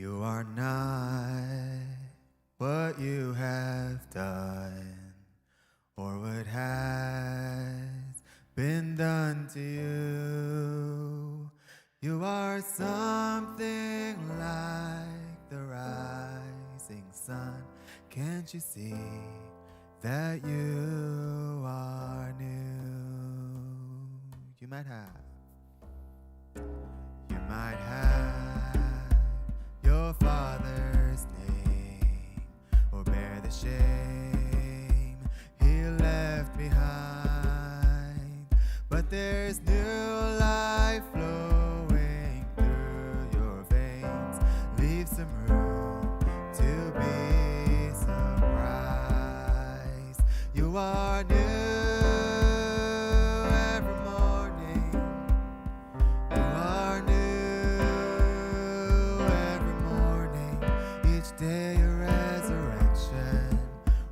You are not what you have done or what has been done to you. You are something like the rising sun. Can't you see that you are new? You might have your father's name or bear the shame he left behind, but there's new life flowing through your veins. Leave some room to be surprised. You are new every morning. You are new every morning. Each day a resurrection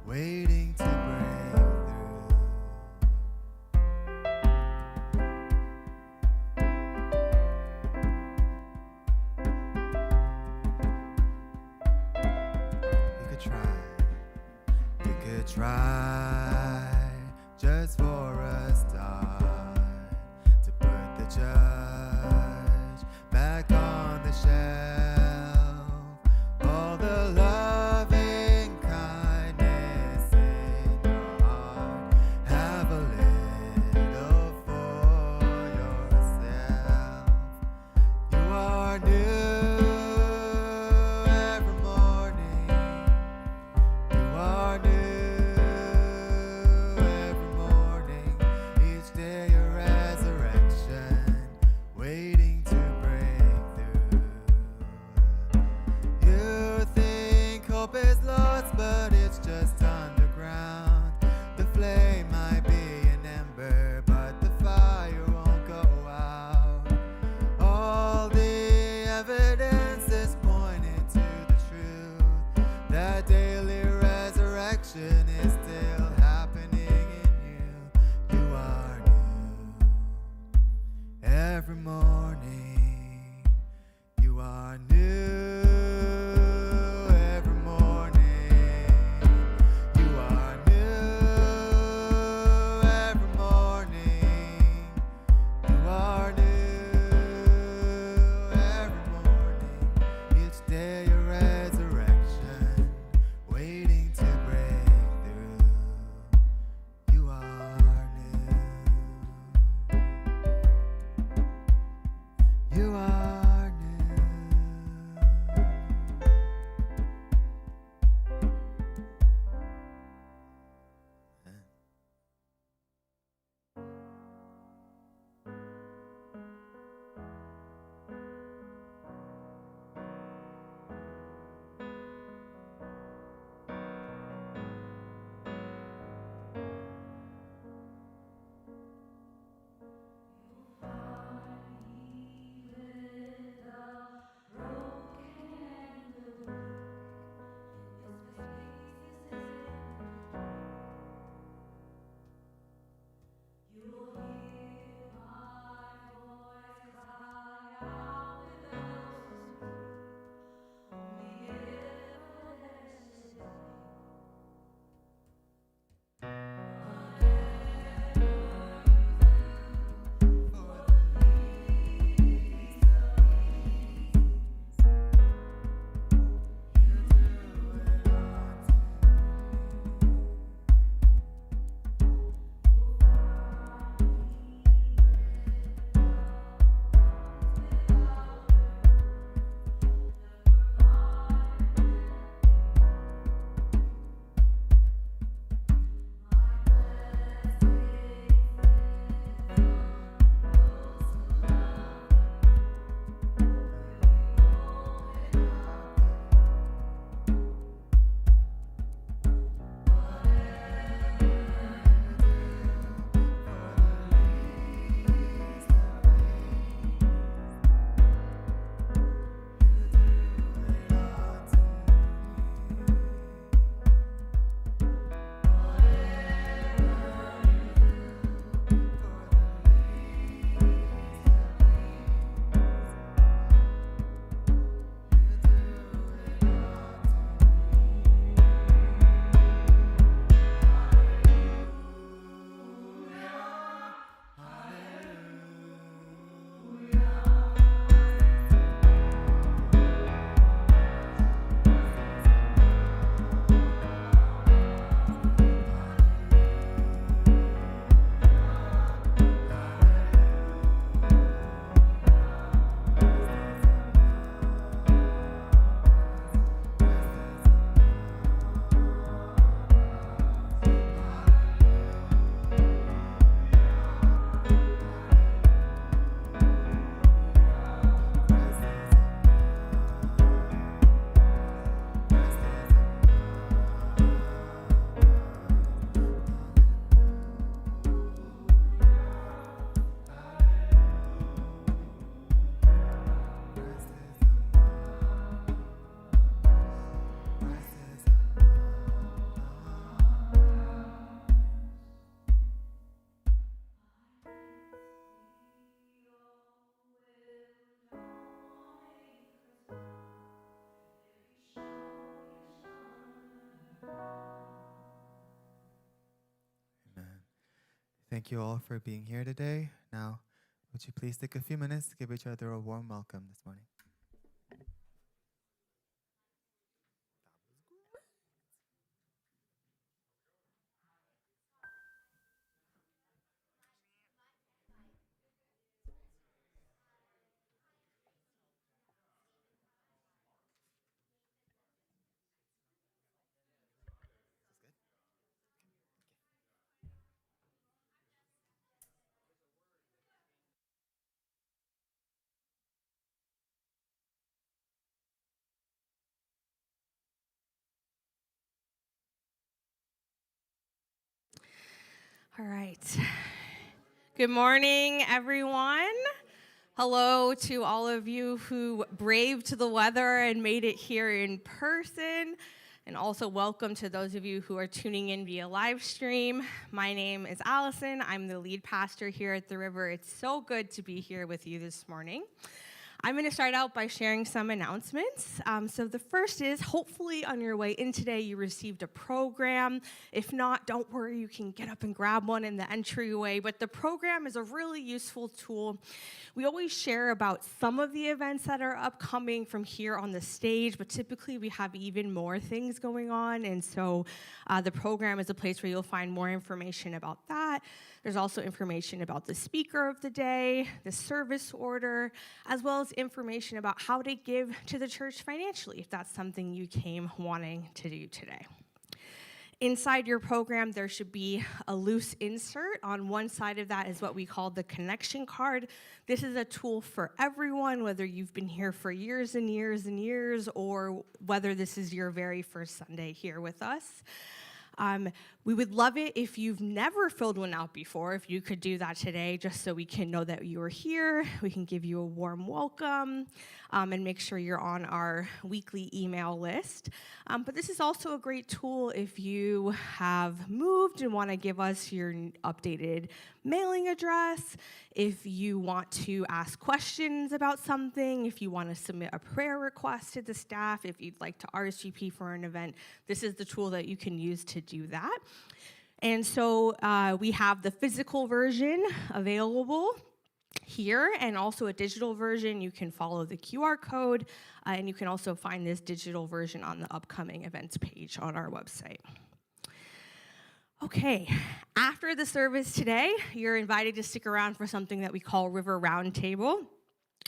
waiting to break through. You could try just for a start to put the judge back on the shelf. All the loving kindness in your heart, have a little for yourself. You are new every morning. You are new every morning. Each day a resurrection waiting to break through. You think hope is lost, but it's just underground. The flame might be an ember, but the fire won't go out. All the evidence thank you all for being here today. Now, would you please take a few minutes to give each other a warm welcome this morning? All right. Good morning, everyone. Hello to all of you who braved the weather and made it here in person. And also welcome to those of you who are tuning in via live stream. My name is Allison. I'm the lead pastor here at the River. It's so good to be here with you this morning. I'm going to start out by sharing some announcements. So the first is, hopefully on your way in today, you received a program. If not, don't worry, you can get up and grab one in the entryway. But the program is a really useful tool. We always share about some of the events that are upcoming from here on the stage, but typically we have even more things going on. And so the program is a place where you'll find more information about that. There's also information about the speaker of the day, the service order, as well as information about how to give to the church financially, if that's something you came wanting to do today. Inside your program, there should be a loose insert. On one side of that is what we call the connection card. This is a tool for everyone, whether you've been here for years and years and years, or whether this is your very first Sunday here with us. We would love it if you've never filled one out before, if you could do that today, just so we can know that you are here. We can give you a warm welcome and make sure you're on our weekly email list. But this is also a great tool if you have moved and want to give us your updated mailing address, if you want to ask questions about something, if you want to submit a prayer request to the staff, if you'd like to RSVP for an event, this is the tool that you can use to do that. And so we have the physical version available here and also a digital version. You can follow the QR code and you can also find this digital version on the upcoming events page on our website. Okay, after the service today, you're invited to stick around for something that we call River Roundtable.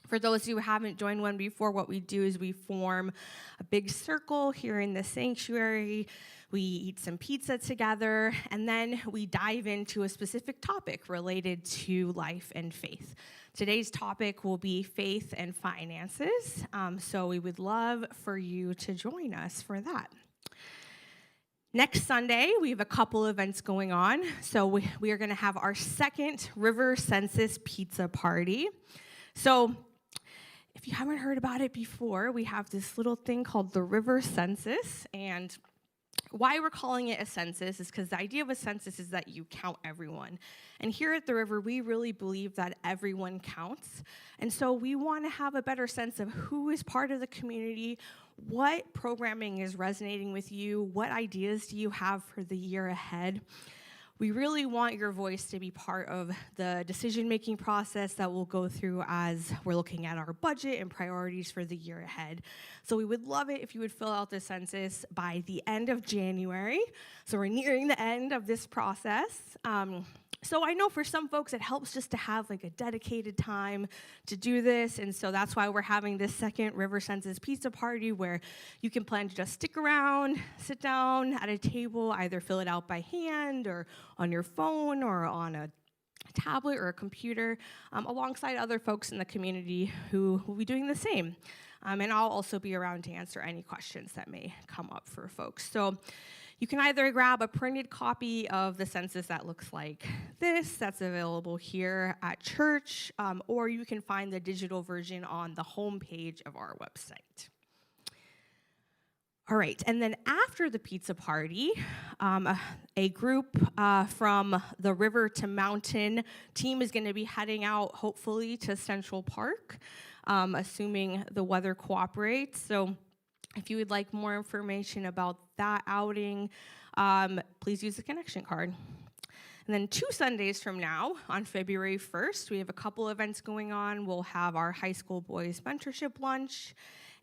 For those who haven't joined one before, what we do is we form a big circle here in the sanctuary. We eat some pizza together, and then we dive into a specific topic related to life and faith. Today's topic will be faith and finances, so we would love for you to join us for that. Next Sunday, we have a couple events going on. So we are going to have our second River Census Pizza Party. So if you haven't heard about it before, we have this little thing called the River Census. And why we're calling it a census is because the idea of a census is that you count everyone. And here at the River, we really believe that everyone counts. And so we want to have a better sense of who is part of the community, what programming is resonating with you, what ideas do you have for the year ahead. We really want your voice to be part of the decision-making process that we'll go through as we're looking at our budget and priorities for the year ahead. So we would love it if you would fill out the census by the end of January. So we're nearing the end of this process. So I know for some folks it helps just to have like a dedicated time to do this, and so that's why we're having this second River Census Pizza Party where you can plan to just stick around, sit down at a table, either fill it out by hand or on your phone or on a tablet or a computer, alongside other folks in the community who will be doing the same. And I'll also be around to answer any questions that may come up for folks. So you can either grab a printed copy of the census that looks like this, that's available here at church, or you can find the digital version on the homepage of our website. All right, and then after the pizza party, a group from the River to Mountain team is going to be heading out, hopefully, to Central Park, assuming the weather cooperates. So if you would like more information about that outing, please use the connection card. And then 2 Sundays from now, on February 1st, we have a couple events going on. We'll have our high school boys mentorship lunch,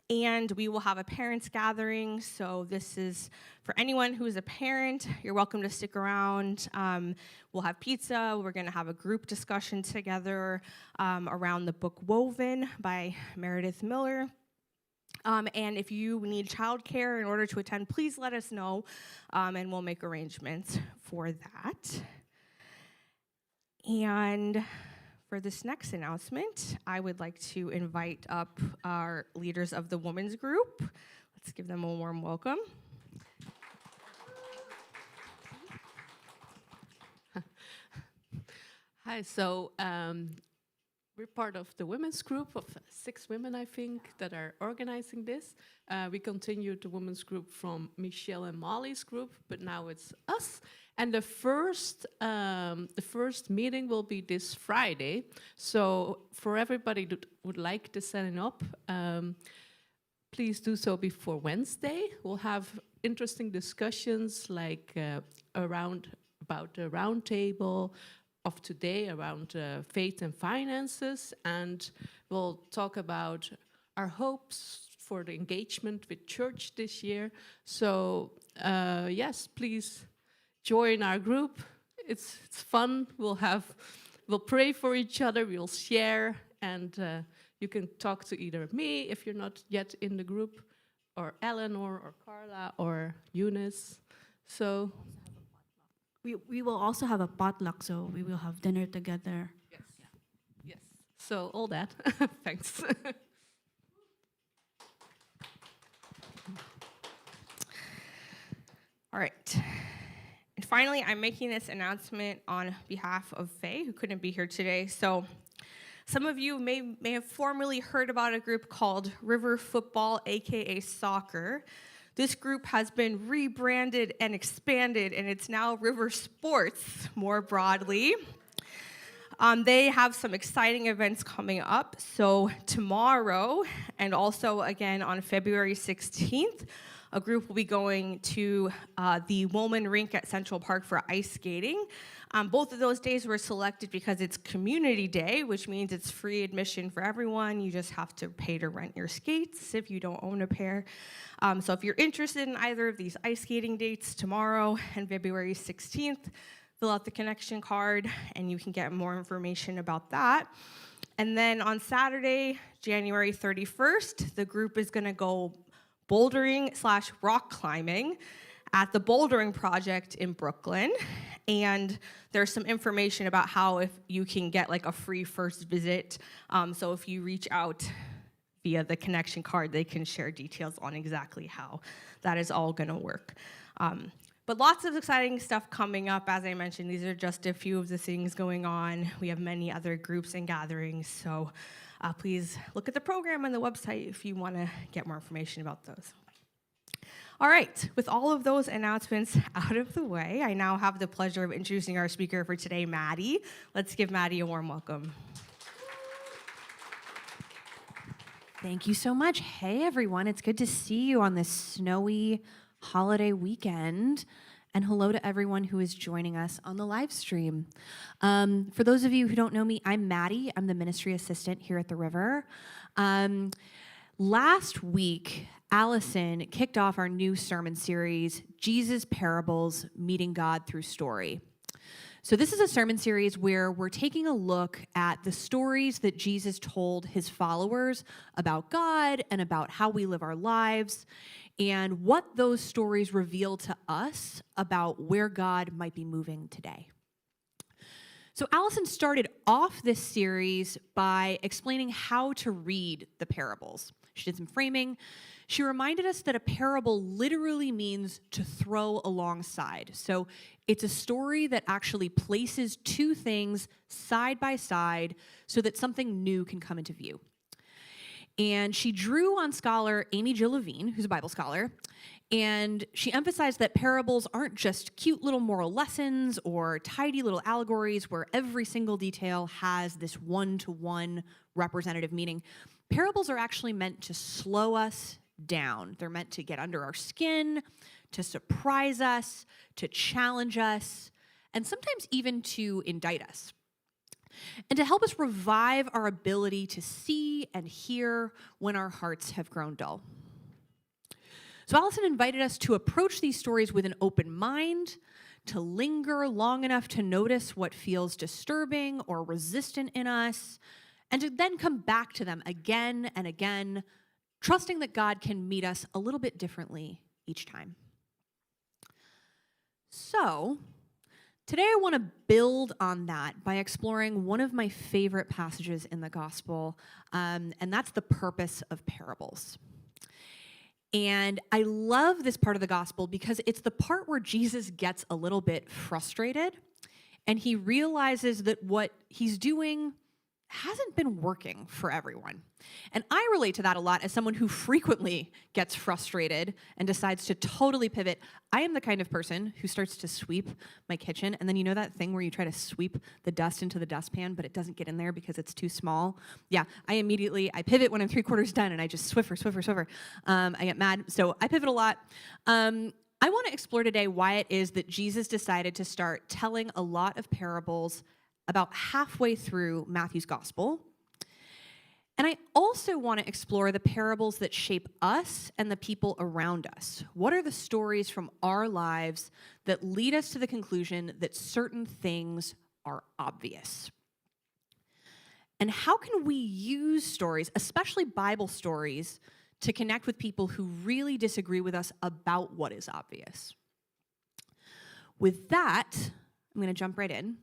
and we will have a parents gathering. So this is for anyone who is a parent. You're welcome to stick around. We'll have pizza. We're going to have a group discussion together around the book Woven by Meredith Miller. And if you need childcare in order to attend, please let us know, and we'll make arrangements for that. And for this next announcement, I would like to invite up our leaders of the women's group. Let's give them a warm welcome. Hi, so we're part of the women's group of 6 women, I think, that are organizing this. We continued the women's group from Michelle and Molly's group, but now it's us. And the first meeting will be this Friday. So for everybody that would like to sign up, please do so before Wednesday. We'll have interesting discussions like about the round table of today around faith and finances, and we'll talk about our hopes for the engagement with church this year. So yes, please join our group. It's fun. We'll pray for each other. We'll share, and you can talk to either me if you're not yet in the group, or Eleanor, or Carla, or Eunice. So we will also have a potluck, so we will have dinner together. yes, yes. So all that. Thanks. All right. And finally, I'm making this announcement on behalf of Faye, who couldn't be here today. So some of you may have formerly heard about a group called River Football, aka Soccer. This group has been rebranded and expanded, and it's now River Sports more broadly. They have some exciting events coming up. So tomorrow, and also again on February 16th, a group will be going to the Woolman Rink at Central Park for ice skating. Both of those days were selected because it's Community Day, which means it's free admission for everyone. You just have to pay to rent your skates if you don't own a pair. So if you're interested in either of these ice skating dates, tomorrow and February 16th, fill out the connection card and you can get more information about that. And then on Saturday, January 31st, the group is gonna go bouldering/rock climbing at the Bouldering Project in Brooklyn. And there's some information about how if you can get like a free first visit. So if you reach out via the connection card, they can share details on exactly how that is all gonna work. But lots of exciting stuff coming up. As I mentioned, these are just a few of the things going on. We have many other groups and gatherings, so please look at the program on the website if you want to get more information about those. All right, with all of those announcements out of the way, I now have the pleasure of introducing our speaker for today, Maddie. Let's give Maddie a warm welcome. Thank you so much. Hey, everyone. It's good to see you on this snowy holiday weekend. And hello to everyone who is joining us on the live stream. For those of you who don't know me, I'm Maddie. I'm the ministry assistant here at the River. Last week, Allison kicked off our new sermon series, Jesus Parables, Meeting God Through Story. So this is a sermon series where we're taking a look at the stories that Jesus told his followers about God and about how we live our lives and what those stories reveal to us about where God might be moving today. So Allison started off this series by explaining how to read the parables. She did some framing. She reminded us that a parable literally means to throw alongside. So it's a story that actually places two things side by side so that something new can come into view. And she drew on scholar Amy Jill Levine, who's a Bible scholar, and she emphasized that parables aren't just cute little moral lessons or tidy little allegories where every single detail has this one-to-one representative meaning. Parables are actually meant to slow us down. They're meant to get under our skin, to surprise us, to challenge us, and sometimes even to indict us, and to help us revive our ability to see and hear when our hearts have grown dull. So Allison invited us to approach these stories with an open mind, to linger long enough to notice what feels disturbing or resistant in us, and to then come back to them again and again, trusting that God can meet us a little bit differently each time. So, today I want to build on that by exploring one of my favorite passages in the gospel, and that's the purpose of parables. And I love this part of the gospel because it's the part where Jesus gets a little bit frustrated and he realizes that what he's doing hasn't been working for everyone. And I relate to that a lot as someone who frequently gets frustrated and decides to totally pivot. I am the kind of person who starts to sweep my kitchen, and then you know that thing where you try to sweep the dust into the dustpan, but it doesn't get in there because it's too small? Yeah, I pivot when I'm 3/4 done, and I just Swiffer. I get mad, so I pivot a lot. I want to explore today why it is that Jesus decided to start telling a lot of parables about halfway through Matthew's gospel. And I also want to explore the parables that shape us and the people around us. What are the stories from our lives that lead us to the conclusion that certain things are obvious? And how can we use stories, especially Bible stories, to connect with people who really disagree with us about what is obvious? With that, I'm going to jump right in.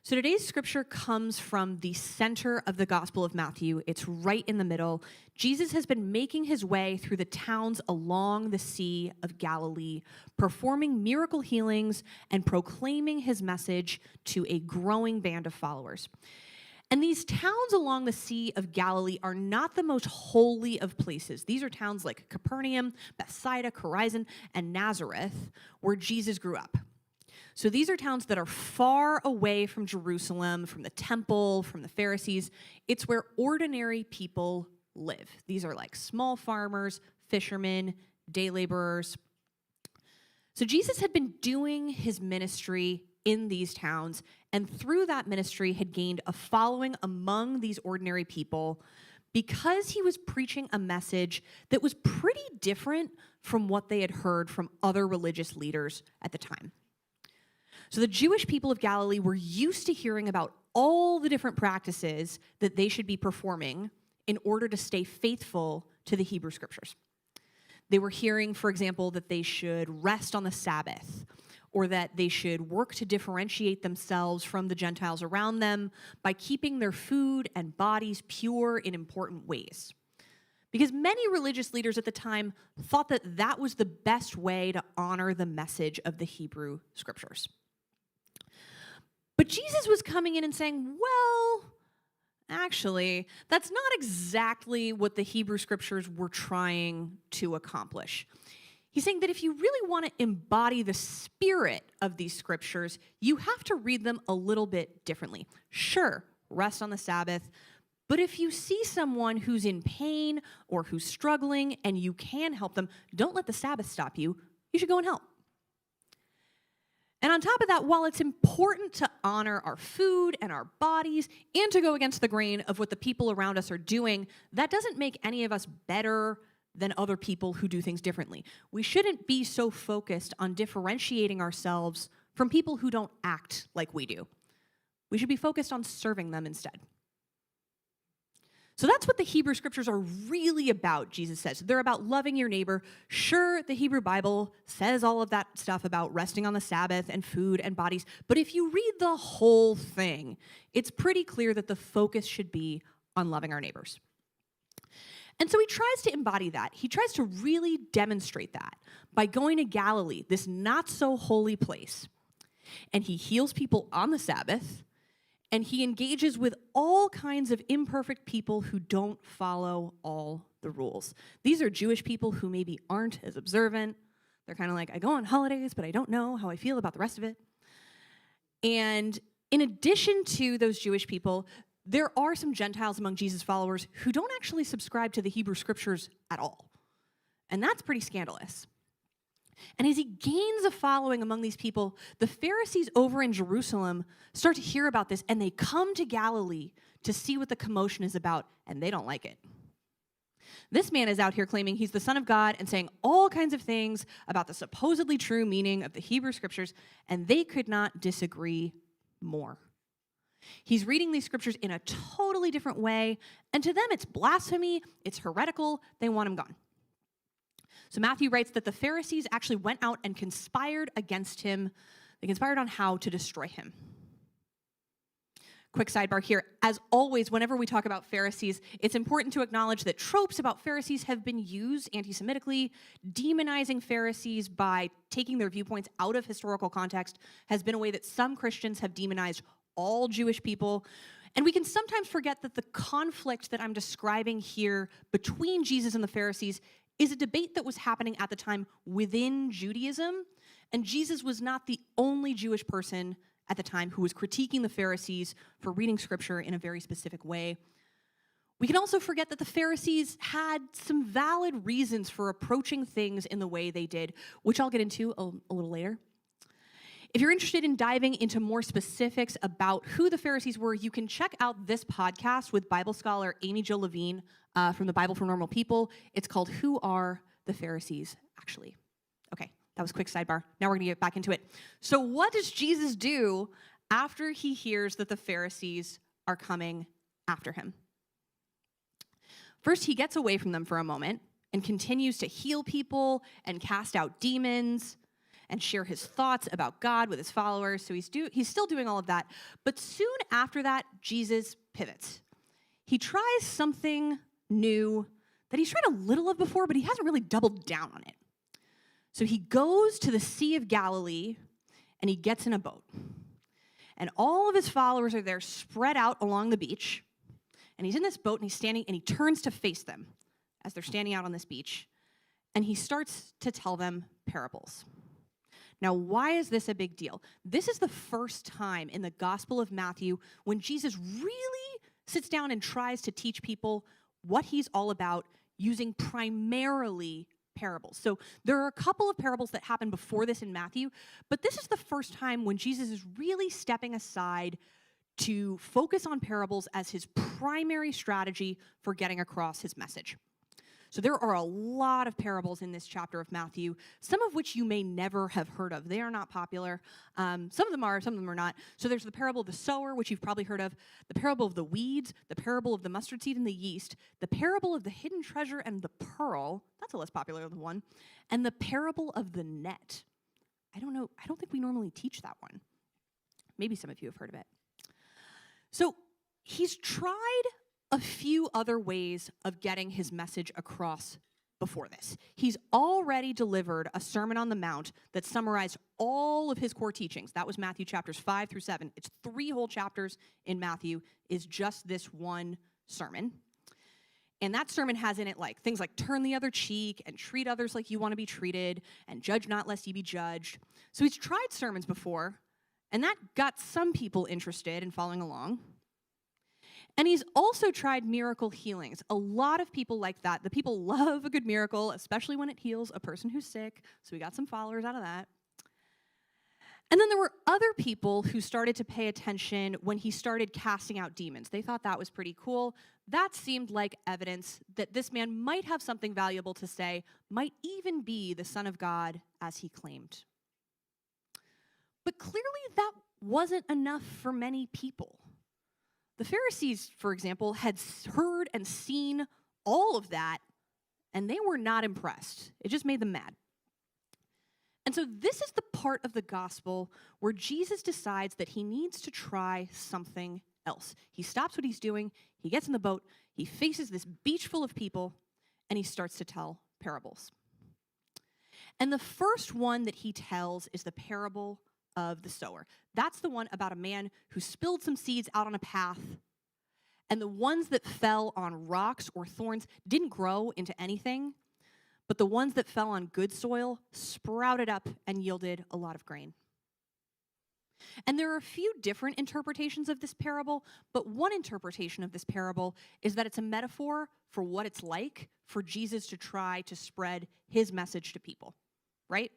So today's scripture comes from the center of the Gospel of Matthew. It's right in the middle. Jesus has been making his way through the towns along the Sea of Galilee, performing miracle healings and proclaiming his message to a growing band of followers. And these towns along the Sea of Galilee are not the most holy of places. These are towns like Capernaum, Bethsaida, Chorazin, and Nazareth, where Jesus grew up. So these are towns that are far away from Jerusalem, from the temple, from the Pharisees. It's where ordinary people live. These are like small farmers, fishermen, day laborers. So Jesus had been doing his ministry in these towns, and through that ministry had gained a following among these ordinary people because he was preaching a message that was pretty different from what they had heard from other religious leaders at the time. So the Jewish people of Galilee were used to hearing about all the different practices that they should be performing in order to stay faithful to the Hebrew scriptures. They were hearing, for example, that they should rest on the Sabbath, or that they should work to differentiate themselves from the Gentiles around them by keeping their food and bodies pure in important ways. Because many religious leaders at the time thought that that was the best way to honor the message of the Hebrew scriptures. But Jesus was coming in and saying, well, actually, that's not exactly what the Hebrew scriptures were trying to accomplish. He's saying that if you really want to embody the spirit of these scriptures, you have to read them a little bit differently. Sure, rest on the Sabbath, but if you see someone who's in pain or who's struggling and you can help them, don't let the Sabbath stop you. You should go and help. And on top of that, while it's important to honor our food and our bodies and to go against the grain of what the people around us are doing, that doesn't make any of us better than other people who do things differently. We shouldn't be so focused on differentiating ourselves from people who don't act like we do. We should be focused on serving them instead. So that's what the Hebrew scriptures are really about, Jesus says. They're about loving your neighbor. Sure, the Hebrew Bible says all of that stuff about resting on the Sabbath and food and bodies, but if you read the whole thing, it's pretty clear that the focus should be on loving our neighbors. And so he tries to embody that. He tries to really demonstrate that by going to Galilee, this not-so-holy place, and he heals people on the Sabbath, and he engages with all kinds of imperfect people who don't follow all the rules. These are Jewish people who maybe aren't as observant. They're kind of like, I go on holidays, but I don't know how I feel about the rest of it. And in addition to those Jewish people, there are some Gentiles among Jesus' followers who don't actually subscribe to the Hebrew scriptures at all. And that's pretty scandalous. And as he gains a following among these people, the Pharisees over in Jerusalem start to hear about this, and they come to Galilee to see what the commotion is about, and they don't like it. This man is out here claiming he's the Son of God and saying all kinds of things about the supposedly true meaning of the Hebrew Scriptures, and they could not disagree more. He's reading these scriptures in a totally different way, and to them it's blasphemy, it's heretical, they want him gone. So Matthew writes that the Pharisees actually went out and conspired against him. They conspired on how to destroy him. Quick sidebar here. As always, whenever we talk about Pharisees, it's important to acknowledge that tropes about Pharisees have been used anti-Semitically. Demonizing Pharisees by taking their viewpoints out of historical context has been a way that some Christians have demonized all Jewish people. And we can sometimes forget that the conflict that I'm describing here between Jesus and the Pharisees is a debate that was happening at the time within Judaism, and Jesus was not the only Jewish person at the time who was critiquing the Pharisees for reading scripture in a very specific way. We can also forget that the Pharisees had some valid reasons for approaching things in the way they did, which I'll get into a little later. If you're interested in diving into more specifics about who the Pharisees were, you can check out this podcast with Bible scholar Amy Jo Levine from the Bible for Normal People. It's called Who Are the Pharisees, actually? Okay, that was a quick sidebar. Now we're going to get back into it. So what does Jesus do after he hears that the Pharisees are coming after him? First, he gets away from them for a moment and continues to heal people and cast out demons and share his thoughts about God with his followers. So he's still doing all of that. But soon after that, Jesus pivots. He tries something new that he's tried a little of before, but he hasn't really doubled down on it. So he goes to the Sea of Galilee, and he gets in a boat. And all of his followers are there spread out along the beach. And he's in this boat, and he's standing, and he turns to face them as they're standing out on this beach. And he starts to tell them parables. Now, why is this a big deal? This is the first time in the Gospel of Matthew when Jesus really sits down and tries to teach people what he's all about using primarily parables. So there are a couple of parables that happen before this in Matthew, but this is the first time when Jesus is really stepping aside to focus on parables as his primary strategy for getting across his message. So there are a lot of parables in this chapter of Matthew, some of which you may never have heard of. They are not popular. Some of them are, some of them are not. So there's the parable of the sower, which you've probably heard of, the parable of the weeds, the parable of the mustard seed and the yeast, the parable of the hidden treasure and the pearl, that's a less popular one, and the parable of the net. I don't think we normally teach that one. Maybe some of you have heard of it. So he's tried a few other ways of getting his message across before this. He's already delivered a Sermon on the Mount that summarized all of his core teachings. That was Matthew chapters 5 through 7. It's 3 whole chapters in Matthew, is just this one sermon. And that sermon has in it things like turn the other cheek and treat others like you want to be treated and judge not lest ye be judged. So he's tried sermons before, and that got some people interested in following along. And he's also tried miracle healings. A lot of people like that. The people love a good miracle, especially when it heals a person who's sick. So we got some followers out of that. And then there were other people who started to pay attention when he started casting out demons. They thought that was pretty cool. That seemed like evidence that this man might have something valuable to say, might even be the Son of God as he claimed. But clearly that wasn't enough for many people. The Pharisees, for example, had heard and seen all of that, and they were not impressed. It just made them mad. And so this is the part of the gospel where Jesus decides that he needs to try something else. He stops what he's doing, he gets in the boat, he faces this beach full of people, and he starts to tell parables. And the first one that he tells is the parable of the sower. That's the one about a man who spilled some seeds out on a path, and the ones that fell on rocks or thorns didn't grow into anything, but the ones that fell on good soil sprouted up and yielded a lot of grain. And there are a few different interpretations of this parable, but one interpretation of this parable is that it's a metaphor for what it's like for Jesus to try to spread his message to people, right?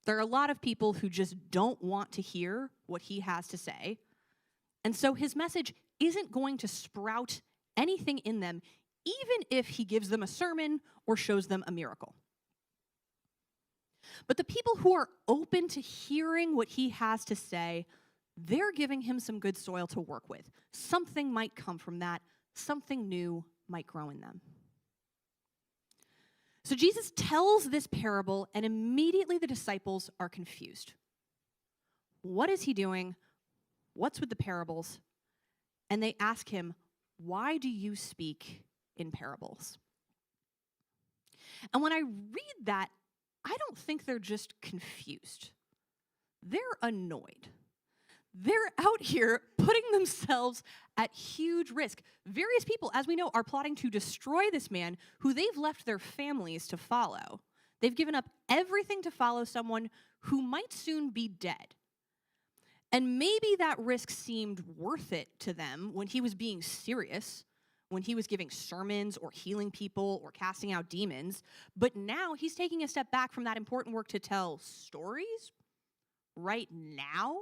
There are a lot of people who just don't want to hear what he has to say. And so his message isn't going to sprout anything in them, even if he gives them a sermon or shows them a miracle. But the people who are open to hearing what he has to say, they're giving him some good soil to work with. Something might come from that. Something new might grow in them. So Jesus tells this parable, and immediately the disciples are confused. What is he doing? What's with the parables? And they ask him, why do you speak in parables? And when I read that, I don't think they're just confused. They're annoyed. They're out here putting themselves at huge risk. Various people, as we know, are plotting to destroy this man who they've left their families to follow. They've given up everything to follow someone who might soon be dead. And maybe that risk seemed worth it to them when he was being serious, when he was giving sermons or healing people or casting out demons. But now he's taking a step back from that important work to tell stories right now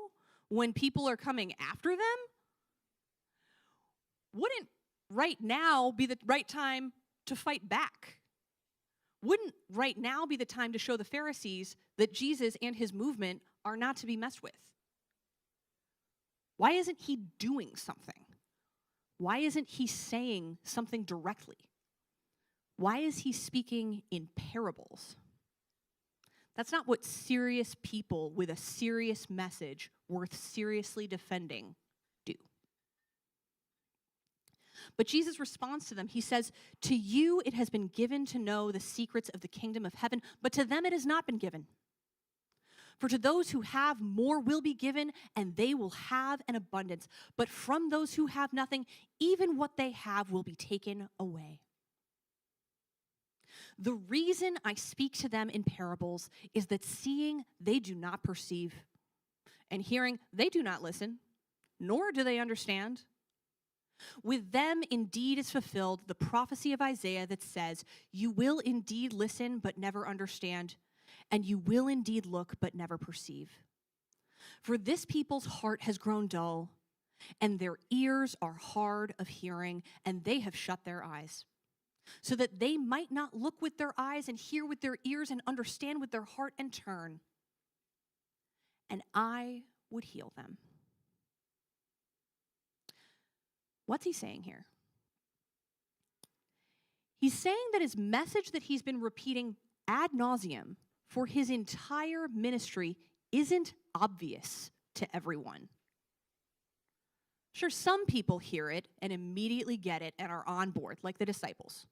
when people are coming after them. Wouldn't right now be the right time to fight back? Wouldn't right now be the time to show the Pharisees that Jesus and his movement are not to be messed with? Why isn't he doing something? Why isn't he saying something directly? Why is he speaking in parables? That's not what serious people with a serious message worth seriously defending do. But Jesus responds to them. He says, to you it has been given to know the secrets of the kingdom of heaven, but to them it has not been given. For to those who have, more will be given, and they will have an abundance. But from those who have nothing, even what they have will be taken away. The reason I speak to them in parables is that seeing they do not perceive, and hearing they do not listen, nor do they understand. With them indeed is fulfilled the prophecy of Isaiah that says, you will indeed listen but never understand, and you will indeed look but never perceive. For this people's heart has grown dull, and their ears are hard of hearing, and they have shut their eyes, so that they might not look with their eyes and hear with their ears and understand with their heart and turn, and I would heal them. What's he saying here? He's saying that his message that he's been repeating ad nauseum for his entire ministry isn't obvious to everyone. Sure, some people hear it and immediately get it and are on board, like the disciples,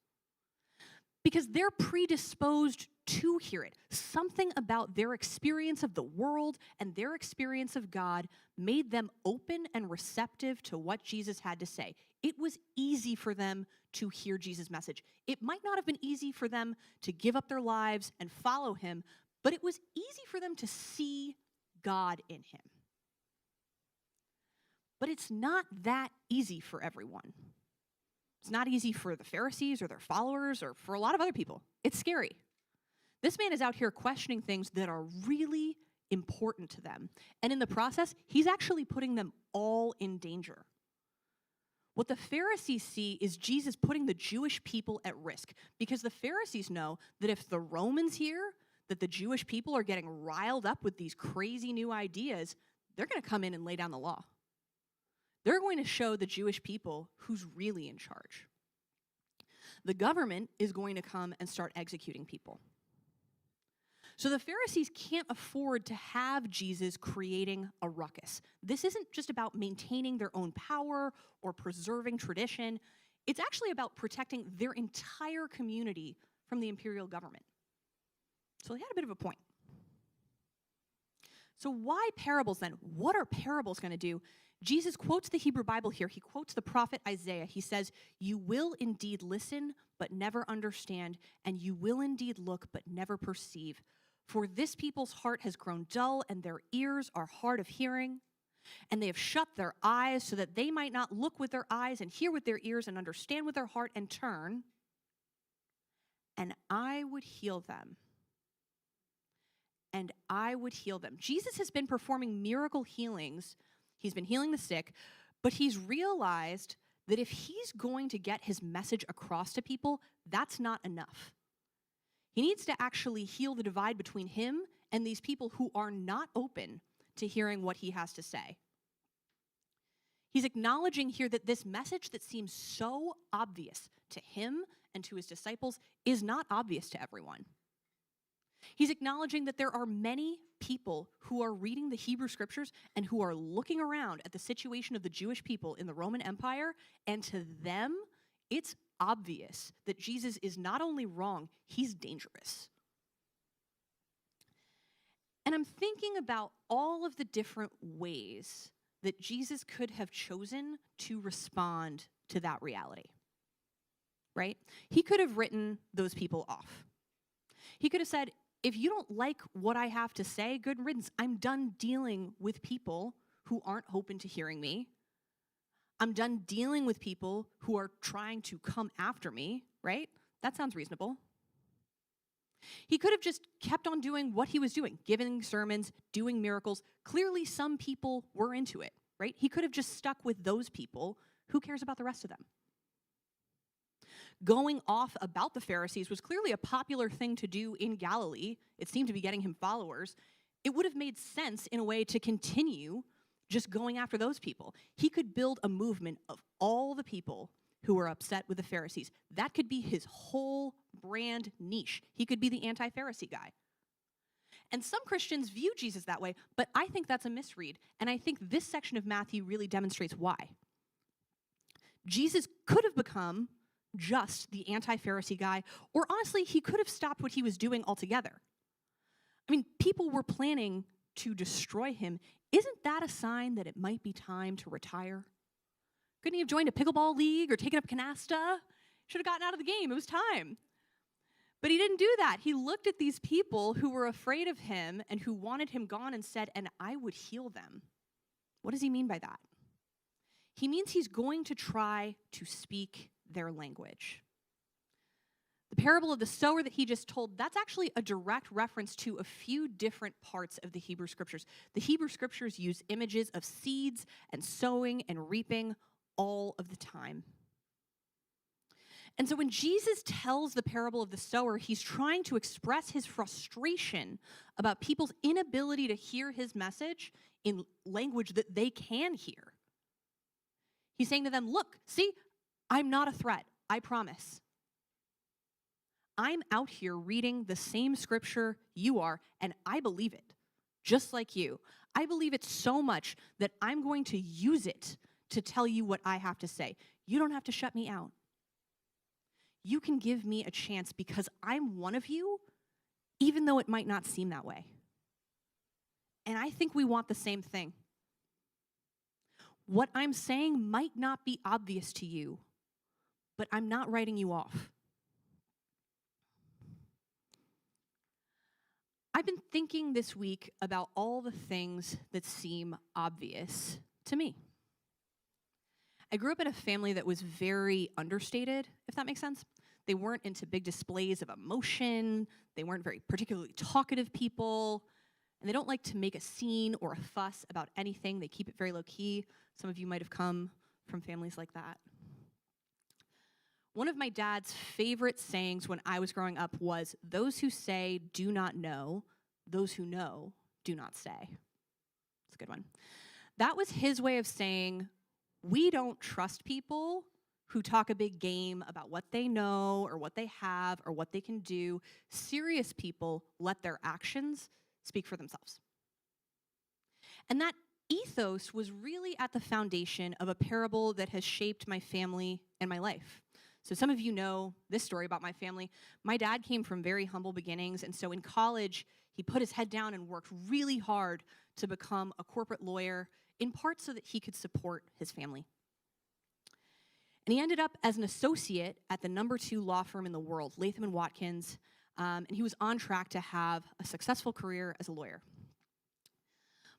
because they're predisposed to hear it. Something about their experience of the world and their experience of God made them open and receptive to what Jesus had to say. It was easy for them to hear Jesus' message. It might not have been easy for them to give up their lives and follow him, but it was easy for them to see God in him. But it's not that easy for everyone. It's not easy for the Pharisees or their followers or for a lot of other people. It's scary. This man is out here questioning things that are really important to them. And in the process, he's actually putting them all in danger. What the Pharisees see is Jesus putting the Jewish people at risk, because the Pharisees know that if the Romans hear that the Jewish people are getting riled up with these crazy new ideas, they're going to come in and lay down the law. They're going to show the Jewish people who's really in charge. The government is going to come and start executing people. So the Pharisees can't afford to have Jesus creating a ruckus. This isn't just about maintaining their own power or preserving tradition. It's actually about protecting their entire community from the imperial government. So they had a bit of a point. So why parables then? What are parables going to do? Jesus quotes the Hebrew Bible here. He quotes the prophet Isaiah. He says, you will indeed listen, but never understand, and you will indeed look, but never perceive. For this people's heart has grown dull, and their ears are hard of hearing, and they have shut their eyes so that they might not look with their eyes and hear with their ears and understand with their heart and turn, and I would heal them. and I would heal them. Jesus has been performing miracle healings. He's been healing the sick, but he's realized that if he's going to get his message across to people, that's not enough. He needs to actually heal the divide between him and these people who are not open to hearing what he has to say. He's acknowledging here that this message that seems so obvious to him and to his disciples is not obvious to everyone. He's acknowledging that there are many people who are reading the Hebrew scriptures and who are looking around at the situation of the Jewish people in the Roman Empire, and to them, it's obvious that Jesus is not only wrong, he's dangerous. And I'm thinking about all of the different ways that Jesus could have chosen to respond to that reality, right? He could have written those people off. He could have said, if you don't like what I have to say, good riddance. I'm done dealing with people who aren't open to hearing me. I'm done dealing with people who are trying to come after me, right? That sounds reasonable. He could have just kept on doing what he was doing, giving sermons, doing miracles. Clearly, some people were into it, right? He could have just stuck with those people. Who cares about the rest of them? Going off about the Pharisees was clearly a popular thing to do in Galilee. It seemed to be getting him followers. It would have made sense in a way to continue just going after those people. He could build a movement of all the people who were upset with the Pharisees. That could be his whole brand niche. He could be the anti-Pharisee guy. And some Christians view Jesus that way, but I think that's a misread. And I think this section of Matthew really demonstrates why. Jesus could have become just the anti-Pharisee guy, or honestly, he could have stopped what he was doing altogether. I mean, people were planning to destroy him. Isn't that a sign that it might be time to retire? Couldn't he have joined a pickleball league or taken up canasta? Should have gotten out of the game. It was time. But he didn't do that. He looked at these people who were afraid of him and who wanted him gone and said, and I would heal them. What does he mean by that? He means he's going to try to speak their language. The parable of the sower that he just told, that's actually a direct reference to a few different parts of the Hebrew scriptures. The Hebrew scriptures use images of seeds and sowing and reaping all of the time. And so when Jesus tells the parable of the sower, he's trying to express his frustration about people's inability to hear his message in language that they can hear. He's saying to them, look, see, I'm not a threat, I promise. I'm out here reading the same scripture you are, and I believe it, just like you. I believe it so much that I'm going to use it to tell you what I have to say. You don't have to shut me out. You can give me a chance because I'm one of you, even though it might not seem that way. And I think we want the same thing. What I'm saying might not be obvious to you, but I'm not writing you off. I've been thinking this week about all the things that seem obvious to me. I grew up in a family that was very understated, if that makes sense. They weren't into big displays of emotion. They weren't very particularly talkative people. And they don't like to make a scene or a fuss about anything. They keep it very low key. Some of you might have come from families like that. One of my dad's favorite sayings when I was growing up was, those who say do not know, those who know do not say. It's a good one. That was his way of saying, we don't trust people who talk a big game about what they know or what they have or what they can do. Serious people let their actions speak for themselves. And that ethos was really at the foundation of a parable that has shaped my family and my life. So some of you know this story about my family. My dad came from very humble beginnings, and so in college, he put his head down and worked really hard to become a corporate lawyer, in part so that he could support his family. And he ended up as an associate at the number 2 law firm in the world, Latham & Watkins, and he was on track to have a successful career as a lawyer.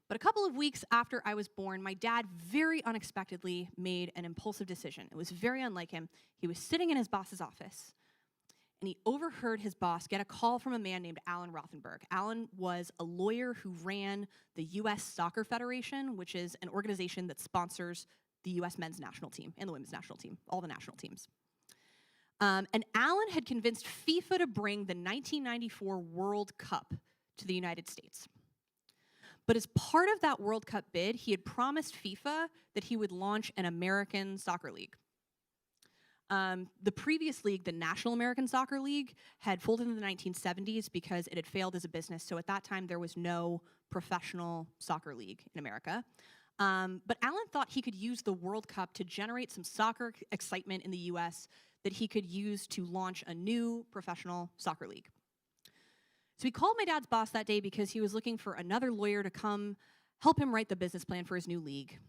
But a couple of weeks after I was born, my dad very unexpectedly made an impulsive decision. It was very unlike him. He was sitting in his boss's office, and he overheard his boss get a call from a man named Alan Rothenberg. Alan was a lawyer who ran the U.S. Soccer Federation, which is an organization that sponsors the U.S. men's national team and the women's national team, all the national teams. And Alan had convinced FIFA to bring the 1994 World Cup to the United States. But as part of that World Cup bid, he had promised FIFA that he would launch an American soccer league. The previous league, the National American Soccer League, had folded in the 1970s because it had failed as a business. So at that time, there was no professional soccer league in America. But Alan thought he could use the World Cup to generate some soccer excitement in the US that he could use to launch a new professional soccer league. So he called my dad's boss that day because he was looking for another lawyer to come help him write the business plan for his new league.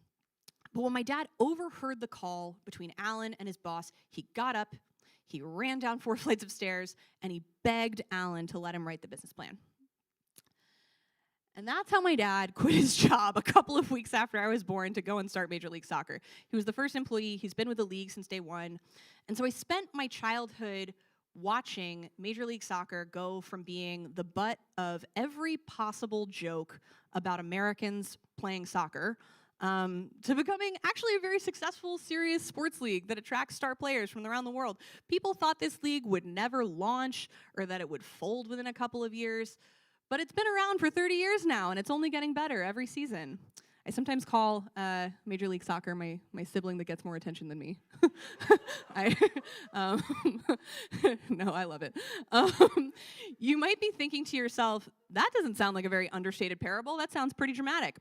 But when my dad overheard the call between Alan and his boss, he got up, he ran down 4 flights of stairs, and he begged Alan to let him write the business plan. And that's how my dad quit his job a couple of weeks after I was born to go and start Major League Soccer. He was the first employee. He's been with the league since day one. And so I spent my childhood watching Major League Soccer go from being the butt of every possible joke about Americans playing soccer to becoming actually a very successful, serious sports league that attracts star players from around the world. People thought this league would never launch or that it would fold within a couple of years. But it's been around for 30 years now, and it's only getting better every season. I sometimes call Major League Soccer my sibling that gets more attention than me. No, I love it. You might be thinking to yourself, that doesn't sound like a very understated parable. That sounds pretty dramatic.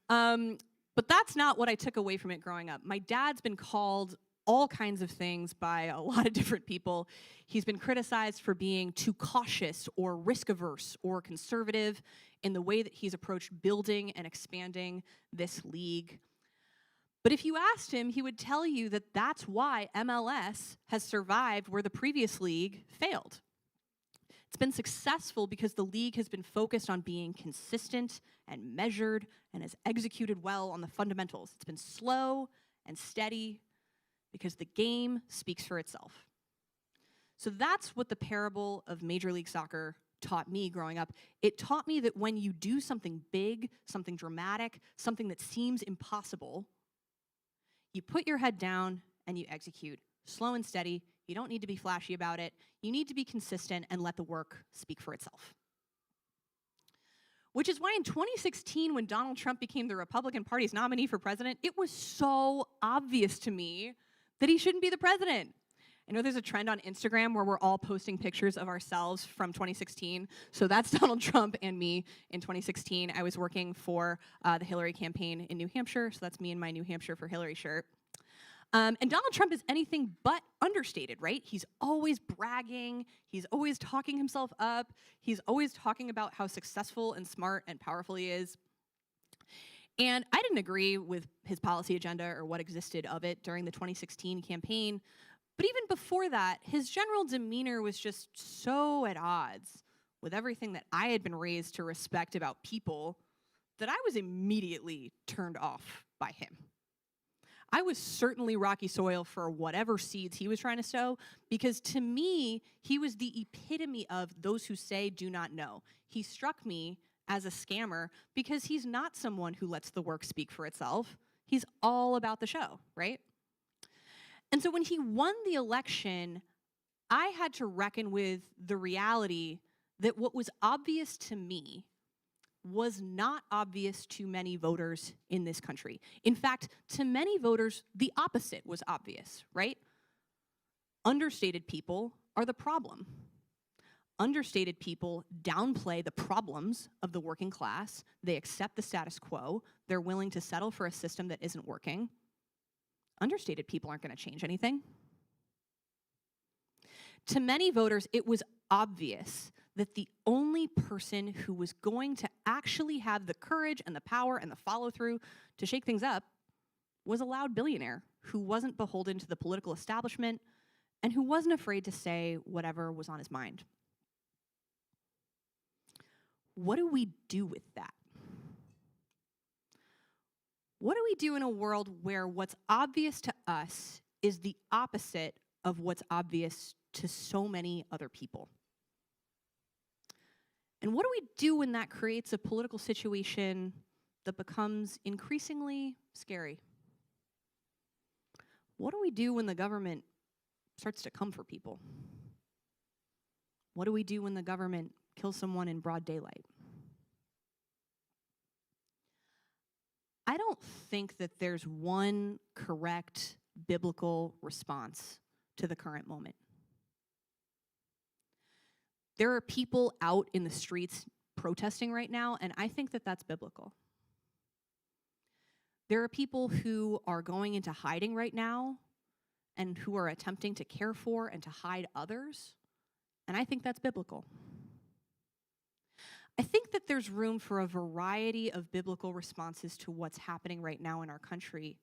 But that's not what I took away from it growing up. My dad's been called all kinds of things by a lot of different people. He's been criticized for being too cautious or risk-averse or conservative in the way that he's approached building and expanding this league. But if you asked him, he would tell you that that's why MLS has survived where the previous league failed. It's been successful because the league has been focused on being consistent and measured and has executed well on the fundamentals. It's been slow and steady because the game speaks for itself. So that's what the parable of Major League Soccer taught me growing up. It taught me that when you do something big, something dramatic, something that seems impossible, you put your head down and you execute. Slow and steady. You don't need to be flashy about it. You need to be consistent and let the work speak for itself. Which is why in 2016, when Donald Trump became the Republican Party's nominee for president, it was so obvious to me that he shouldn't be the president. I know there's a trend on Instagram where we're all posting pictures of ourselves from 2016. So that's Donald Trump and me in 2016. I was working for the Hillary campaign in New Hampshire. So that's me in my New Hampshire for Hillary shirt. And Donald Trump is anything but understated, right? He's always bragging. He's always talking himself up. He's always talking about how successful and smart and powerful he is. And I didn't agree with his policy agenda or what existed of it during the 2016 campaign. But even before that, his general demeanor was just so at odds with everything that I had been raised to respect about people that I was immediately turned off by him. I was certainly rocky soil for whatever seeds he was trying to sow, because to me, he was the epitome of those who say do not know. He struck me as a scammer because he's not someone who lets the work speak for itself. He's all about the show, right? And so when he won the election, I had to reckon with the reality that what was obvious to me was not obvious to many voters in this country. In fact, to many voters, the opposite was obvious, right? Understated people are the problem. Understated people downplay the problems of the working class. They accept the status quo. They're willing to settle for a system that isn't working. Understated people aren't going to change anything. To many voters, it was obvious that the only person who was going to actually have the courage and the power and the follow-through to shake things up was a loud billionaire who wasn't beholden to the political establishment and who wasn't afraid to say whatever was on his mind. What do we do with that? What do we do in a world where what's obvious to us is the opposite of what's obvious to so many other people. And what do we do when that creates a political situation that becomes increasingly scary? What do we do when the government starts to come for people? What do we do when the government kills someone in broad daylight? I don't think that there's one correct biblical response to the current moment. There are people out in the streets protesting right now, and I think that that's biblical. There are people who are going into hiding right now and who are attempting to care for and to hide others, and I think that's biblical. I think that there's room for a variety of biblical responses to what's happening right now in our country,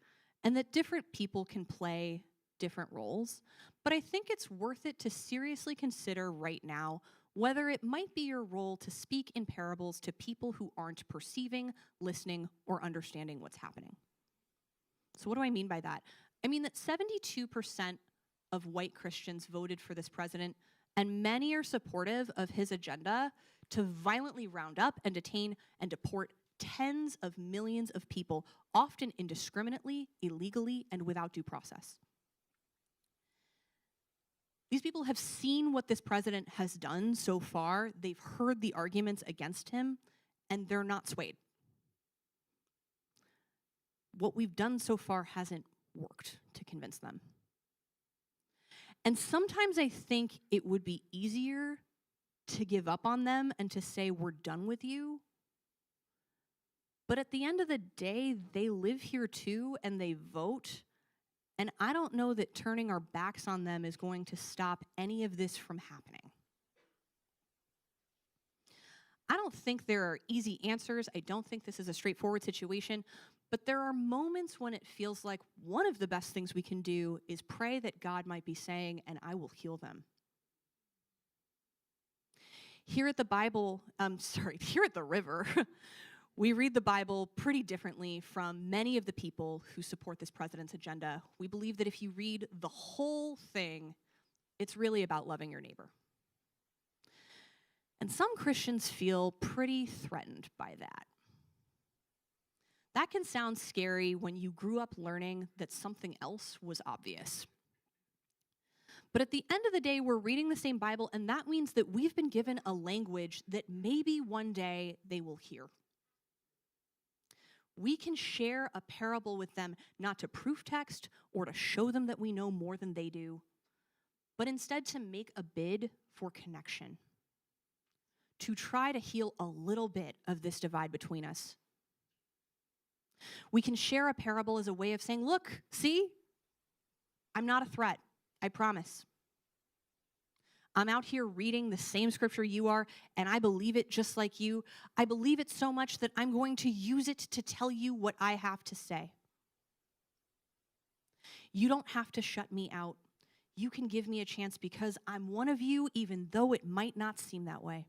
and that different people can play different roles, but I think it's worth it to seriously consider right now whether it might be your role to speak in parables to people who aren't perceiving, listening, or understanding what's happening. So what do I mean by that? I mean that 72% of white Christians voted for this president, and many are supportive of his agenda to violently round up and detain and deport tens of millions of people, often indiscriminately, illegally, and without due process. These people have seen what this president has done so far. They've heard the arguments against him, and they're not swayed. What we've done so far hasn't worked to convince them. And sometimes I think it would be easier to give up on them and to say, we're done with you. But at the end of the day, they live here too, and they vote. And I don't know that turning our backs on them is going to stop any of this from happening. I don't think there are easy answers. I don't think this is a straightforward situation. But there are moments when it feels like one of the best things we can do is pray that God might be saying, and I will heal them. Here at the River, we read the Bible pretty differently from many of the people who support this president's agenda. We believe that if you read the whole thing, it's really about loving your neighbor. And some Christians feel pretty threatened by that. That can sound scary when you grew up learning that something else was obvious. But at the end of the day, we're reading the same Bible, and that means that we've been given a language that maybe one day they will hear. We can share a parable with them, not to proof text or to show them that we know more than they do, but instead to make a bid for connection, to try to heal a little bit of this divide between us. We can share a parable as a way of saying, look, see, I'm not a threat, I promise. I'm out here reading the same scripture you are, and I believe it just like you. I believe it so much that I'm going to use it to tell you what I have to say. You don't have to shut me out. You can give me a chance because I'm one of you, even though it might not seem that way.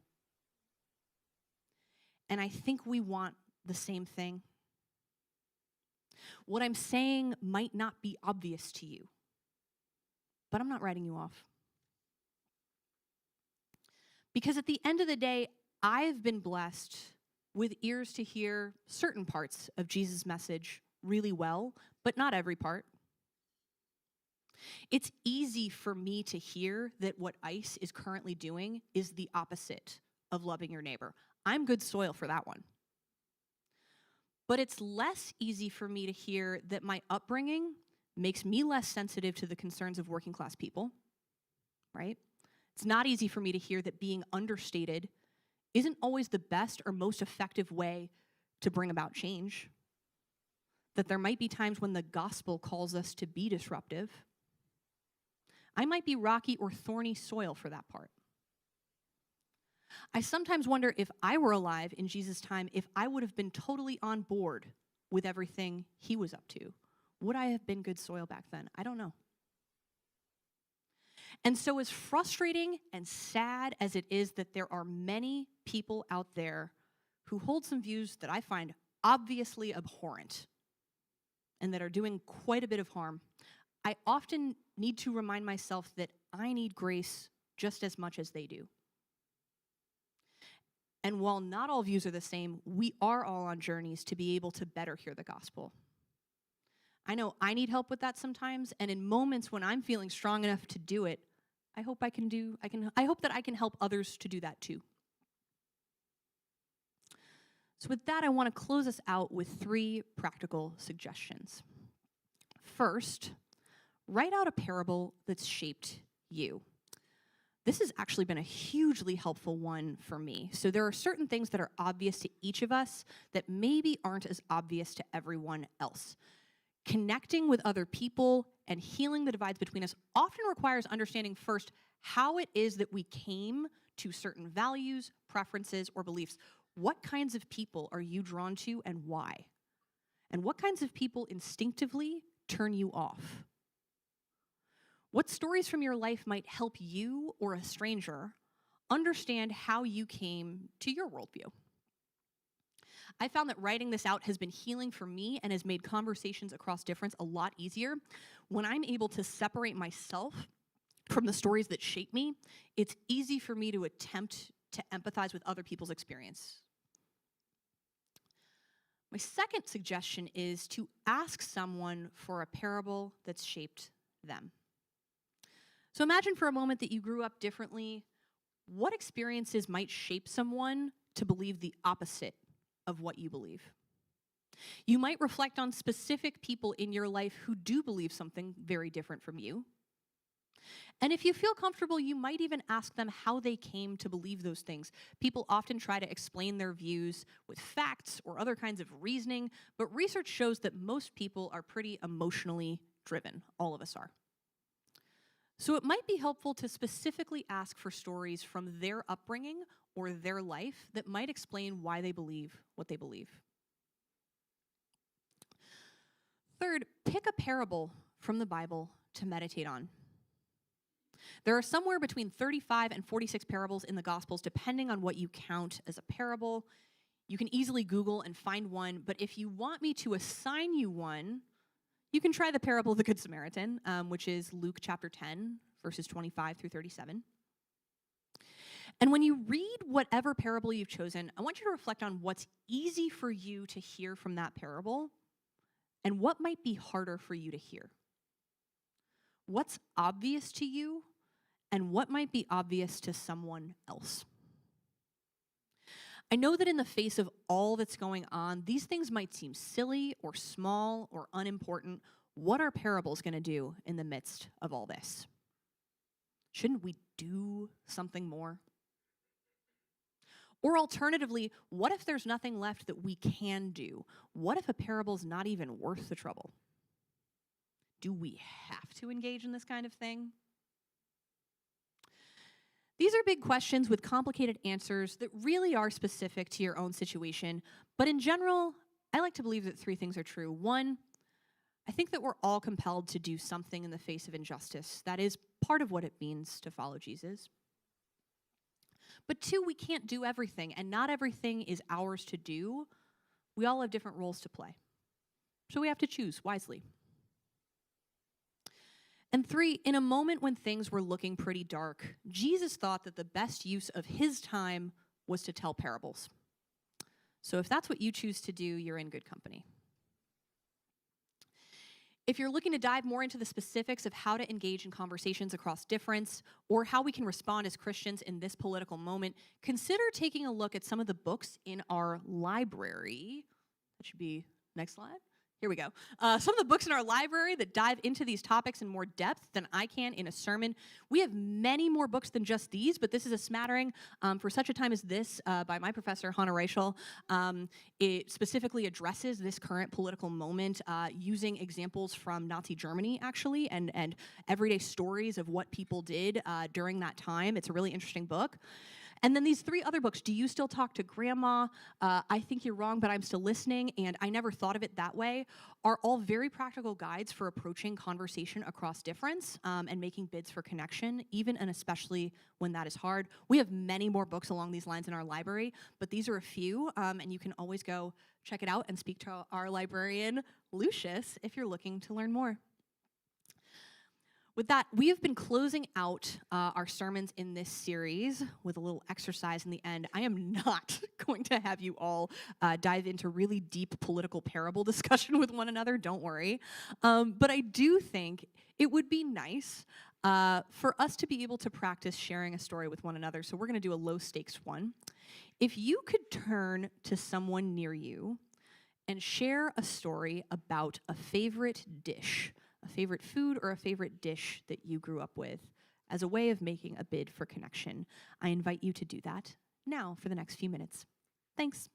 And I think we want the same thing. What I'm saying might not be obvious to you, but I'm not writing you off. Because at the end of the day, I've been blessed with ears to hear certain parts of Jesus' message really well, but not every part. It's easy for me to hear that what ICE is currently doing is the opposite of loving your neighbor. I'm good soil for that one. But it's less easy for me to hear that my upbringing makes me less sensitive to the concerns of working class people, right? It's not easy for me to hear that being understated isn't always the best or most effective way to bring about change. That there might be times when the gospel calls us to be disruptive. I might be rocky or thorny soil for that part. I sometimes wonder if I were alive in Jesus' time, if I would have been totally on board with everything he was up to. Would I have been good soil back then? I don't know. And so as frustrating and sad as it is that there are many people out there who hold some views that I find obviously abhorrent and that are doing quite a bit of harm, I often need to remind myself that I need grace just as much as they do. And while not all views are the same, we are all on journeys to be able to better hear the gospel. I know I need help with that sometimes, and in moments when I'm feeling strong enough to do it, I hope that I can help others to do that too. So with that, I want to close us out with 3 practical suggestions. First, write out a parable that's shaped you. This has actually been a hugely helpful one for me. So there are certain things that are obvious to each of us that maybe aren't as obvious to everyone else. Connecting with other people and healing the divides between us often requires understanding first how it is that we came to certain values, preferences, or beliefs. What kinds of people are you drawn to and why? And what kinds of people instinctively turn you off? What stories from your life might help you or a stranger understand how you came to your worldview? I found that writing this out has been healing for me and has made conversations across difference a lot easier. When I'm able to separate myself from the stories that shape me, it's easy for me to attempt to empathize with other people's experience. My second suggestion is to ask someone for a parable that's shaped them. So imagine for a moment that you grew up differently. What experiences might shape someone to believe the opposite of what you believe? You might reflect on specific people in your life who do believe something very different from you. And if you feel comfortable, you might even ask them how they came to believe those things. People often try to explain their views with facts or other kinds of reasoning, but research shows that most people are pretty emotionally driven. All of us are. So it might be helpful to specifically ask for stories from their upbringing or their life that might explain why they believe what they believe. Third, pick a parable from the Bible to meditate on. There are somewhere between 35 and 46 parables in the Gospels, depending on what you count as a parable. You can easily Google and find one, but if you want me to assign you one, you can try the parable of the Good Samaritan, which is Luke chapter 10, verses 25 through 37. And when you read whatever parable you've chosen, I want you to reflect on what's easy for you to hear from that parable and what might be harder for you to hear. What's obvious to you and what might be obvious to someone else. I know that in the face of all that's going on, these things might seem silly or small or unimportant. What are parables going to do in the midst of all this? Shouldn't we do something more? Or alternatively, what if there's nothing left that we can do? What if a parable's not even worth the trouble? Do we have to engage in this kind of thing? These are big questions with complicated answers that really are specific to your own situation. But in general, I like to believe that 3 things are true. 1, I think that we're all compelled to do something in the face of injustice. That is part of what it means to follow Jesus. But 2, we can't do everything, and not everything is ours to do. We all have different roles to play. So we have to choose wisely. And 3, in a moment when things were looking pretty dark, Jesus thought that the best use of his time was to tell parables. So if that's what you choose to do, you're in good company. If you're looking to dive more into the specifics of how to engage in conversations across difference or how we can respond as Christians in this political moment, consider taking a look at some of the books in our library. That should be next slide. Here we go. Some of the books in our library that dive into these topics in more depth than I can in a sermon. We have many more books than just these, but this is a smattering for such a time as this by my professor, Hannah Reichel. It specifically addresses this current political moment using examples from Nazi Germany, actually, and everyday stories of what people did during that time. It's a really interesting book. And then these 3 other books, Do You Still Talk to Grandma? I Think You're Wrong, But I'm Still Listening, and I Never Thought of It That Way, are all very practical guides for approaching conversation across difference and making bids for connection, even and especially when that is hard. We have many more books along these lines in our library, but these are a few, and you can always go check it out and speak to our librarian, Lucius, if you're looking to learn more. With that, we have been closing out our sermons in this series with a little exercise in the end. I am not going to have you all dive into really deep political parable discussion with one another, don't worry. But I do think it would be nice for us to be able to practice sharing a story with one another. So we're going to do a low stakes one. If you could turn to someone near you and share a story about a favorite dish, a favorite food, or a favorite dish that you grew up with as a way of making a bid for connection, I invite you to do that now for the next few minutes. Thanks.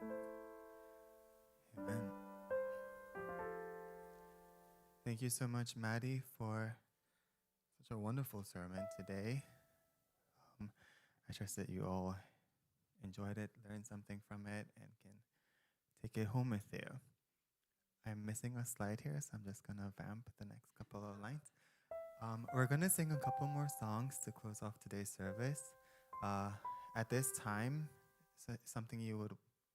I'm missing something. Amen. Thank you so much, Maddie, for such a wonderful sermon today. I trust that you all enjoyed it, learned something from it, and can take it home with you. I'm missing a slide here, so I'm just going to vamp the next couple of lines. We're going to sing a couple more songs to close off today's service. At this time, something you would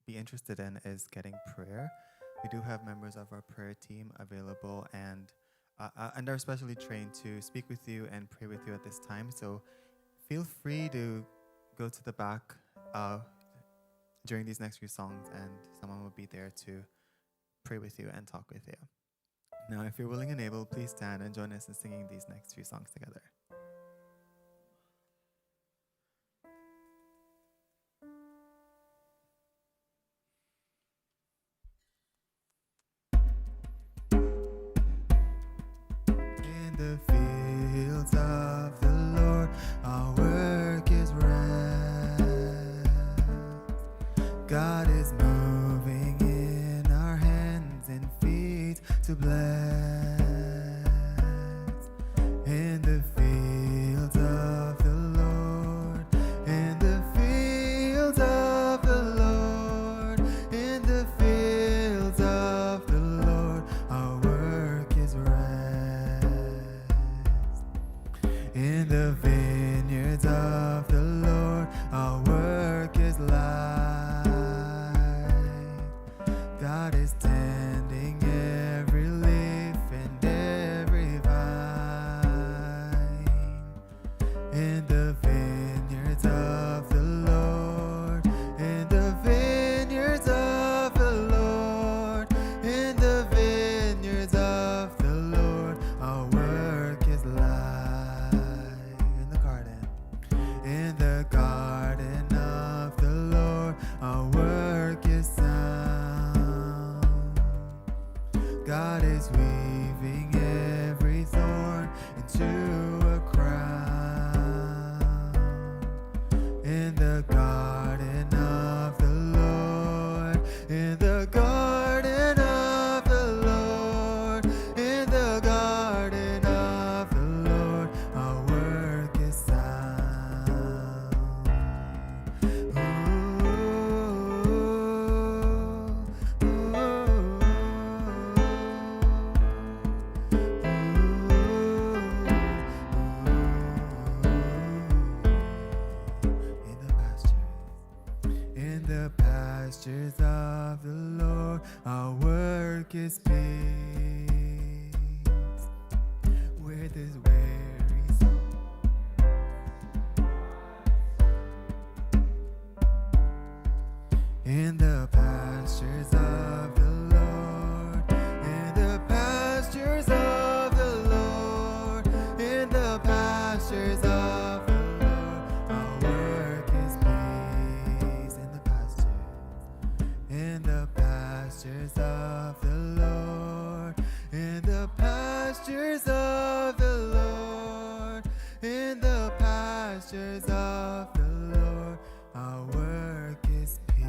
be interested in is getting prayer. We do have members of our prayer team available and are specially trained to speak with you and pray with you at this time. So feel free to go to the back during these next few songs, and someone will be there to pray with you and talk with you. Now, if you're willing and able, please stand and join us in singing these next few songs together. In the fields fields of the Lord, our work is rest. God is moving in our hands and feet to bless. In the fields of the Lord, in the fields of the Lord, in the fields of the Lord, our work is rest. In the vineyards of the Lord, our work is light. God is tending every leaf and every vine. In the vineyards of the Lord, in the vineyards of the Lord, in the vineyards of the Lord, our work is light. In the garden of the Lord, our work is sound. God is weaving every thorn into a crown. In the garden of the Lord, in the garden of the Lord, in the garden of the Lord, our work is sound. In the pastures of the Lord, our work is peace. Where this weary soul in the pastures of the Lord, in the pastures of the Lord, in the pastures of the Lord, our work is peace. In the pastures of the Lord, in the pastures of the Lord, in the pastures of the Lord, our work is peace.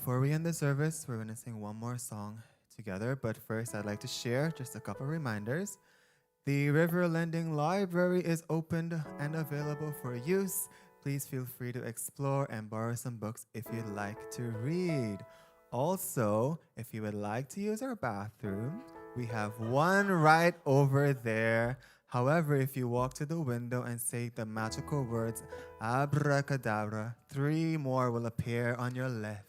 Before we end the service, we're going to sing one more song together. But first, I'd like to share just a couple reminders. The River Lending Library is opened and available for use. Please feel free to explore and borrow some books if you'd like to read. Also, if you would like to use our bathroom, we have one right over there. However, if you walk to the window and say the magical words, abracadabra, 3 more will appear on your left.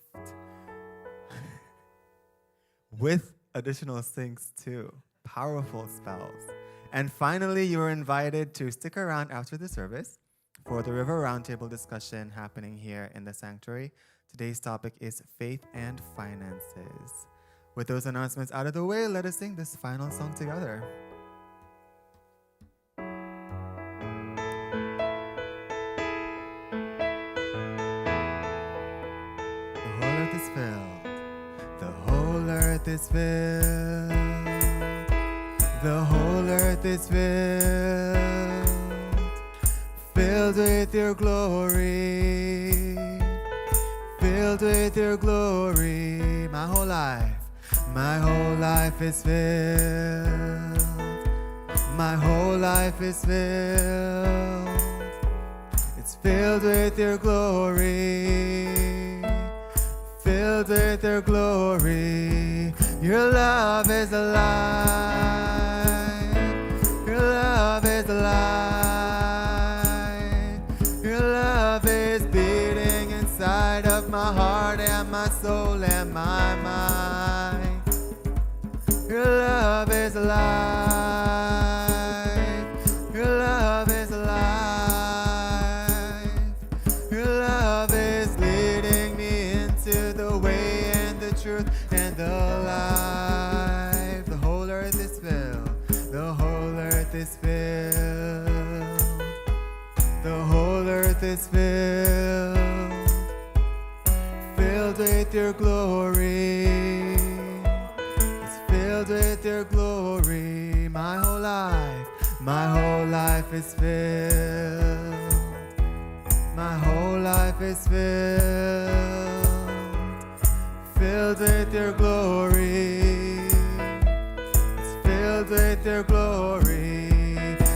With additional sinks too. Powerful spells. And finally, you are invited to stick around after the service for the River Roundtable discussion happening here in the sanctuary. Today's topic is faith and finances. With those announcements out of the way, let us sing this final song together. The whole earth is filled. The whole earth is filled. Filled with your glory. Filled with your glory. My whole life is filled. My whole life is filled. It's filled with your glory. Filled with your glory. Your love is alive. Your love is alive. Your love is beating inside of my heart and my soul and my mind. Your love is alive. Your love is alive. Your love is leading me into the way and the truth and the life. The whole earth is filled. The whole earth is filled. The whole earth is filled. Filled with your glory. It's filled with your glory. My whole life is filled. My whole life is filled. Filled with your glory. It's filled with your glory.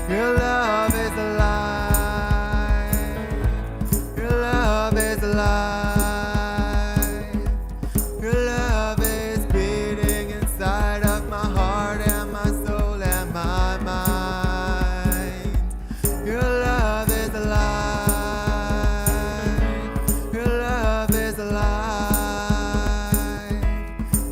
Your love is alive. Your love is alive. Your love is beating inside of my heart and my soul and my mind. Your love is alive. Your love is alive.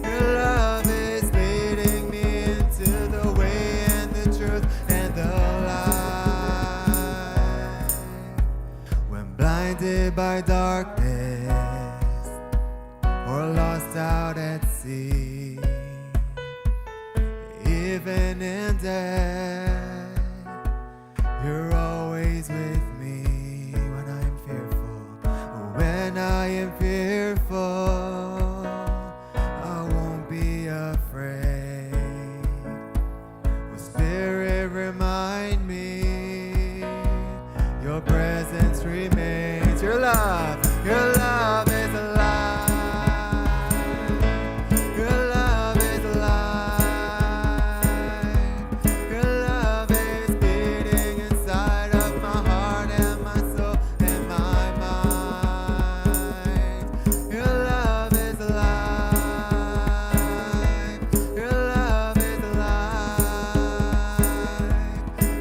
Your love is leading me into the way and the truth and the life. When blinded by darkness or lost out at sea, even in death, you're always with me. When I am fearful, when I am fearful, I won't be afraid. Oh, Spirit, remind me, your presence remains. Your love is alive. Your love is alive. Your love is beating inside of my heart and my soul and my mind. Your love is alive. Your love is alive.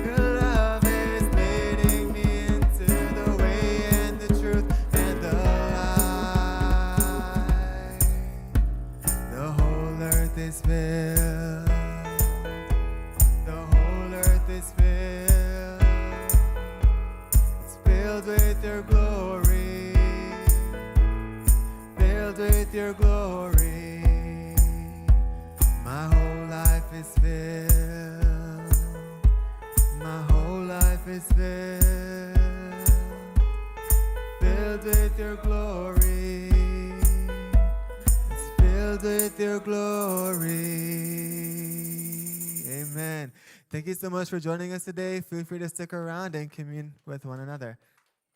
Your love is leading me into the way and the truth and the life. The whole earth is filled. The whole earth is filled. It's filled with your glory. Filled with your glory. My whole life is filled. My whole life is filled. Filled with your glory. It's filled with your glory. Amen. Thank you so much for joining us today. Feel free to stick around and commune with one another.